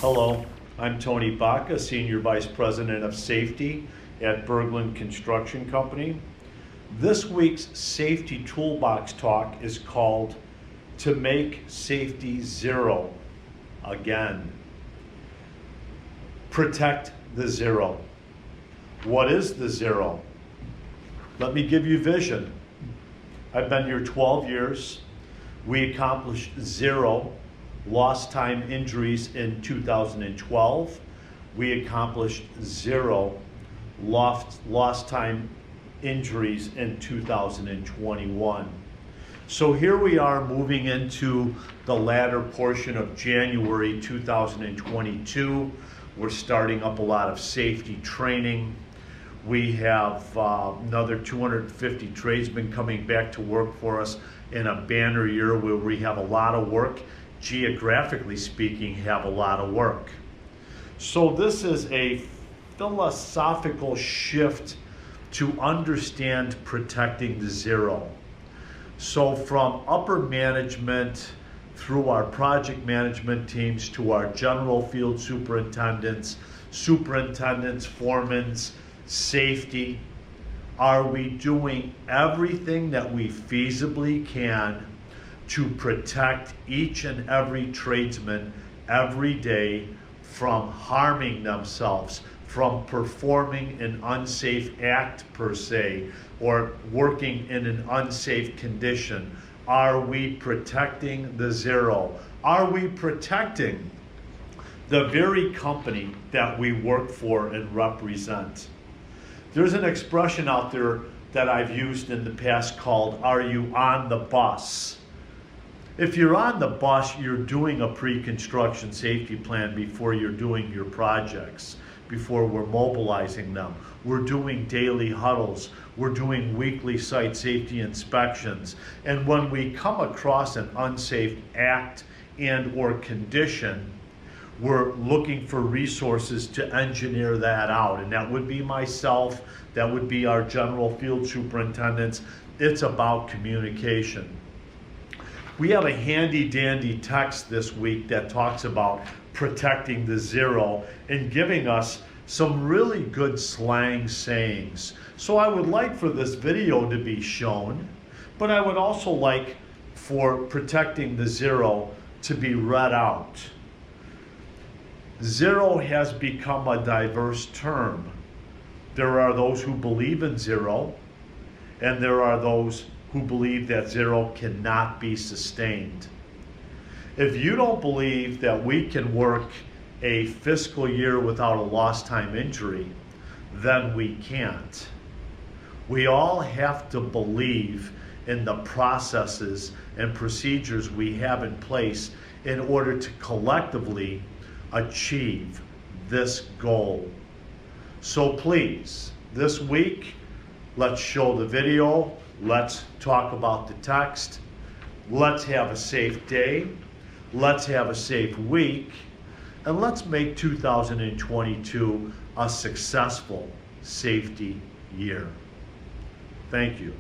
Hello, I'm Tony Baca, Senior Vice President of Safety at Berglund Construction Company. This week's Safety Toolbox talk is called To Make Safety Zero Again. Protect the zero. What is the zero? Let me give you vision. I've been here 12 years. We accomplished zero lost time injuries in 2012. We accomplished zero lost time injuries in 2021. So here we are moving into the latter portion of January 2022. We're starting up a lot of safety training. We have another 250 tradesmen coming back to work for us in a banner year where we have a lot of work. Geographically speaking, have a lot of work. So this is a philosophical shift to understand protecting the zero. So from upper management through our project management teams to our general field superintendents, foremen, safety, are we doing everything that we feasibly can to protect each and every tradesman every day from harming themselves, from performing an unsafe act per se, or working in an unsafe condition? Are we protecting the zero? Are we protecting the very company that we work for and represent? There's an expression out there that I've used in the past called, are you on the bus? If you're on the bus, you're doing a pre-construction safety plan before you're doing your projects, before we're mobilizing them. We're doing daily huddles. We're doing weekly site safety inspections. And when we come across an unsafe act and or condition, we're looking for resources to engineer that out. And that would be myself, that would be our general field superintendents. It's about communication. We have a handy dandy text this week that talks about protecting the zero and giving us some really good slang sayings. So I would like for this video to be shown, but I would also like for protecting the zero to be read out. Zero has become a diverse term. There are those who believe in zero, and there are those who believe that zero cannot be sustained. If you don't believe that we can work a fiscal year without a lost time injury, then we can't. We all have to believe in the processes and procedures we have in place in order to collectively achieve this goal. So please, this week, let's show the video. Let's talk about the text. Let's have a safe day. Let's have a safe week. And let's make 2022 a successful safety year. Thank you.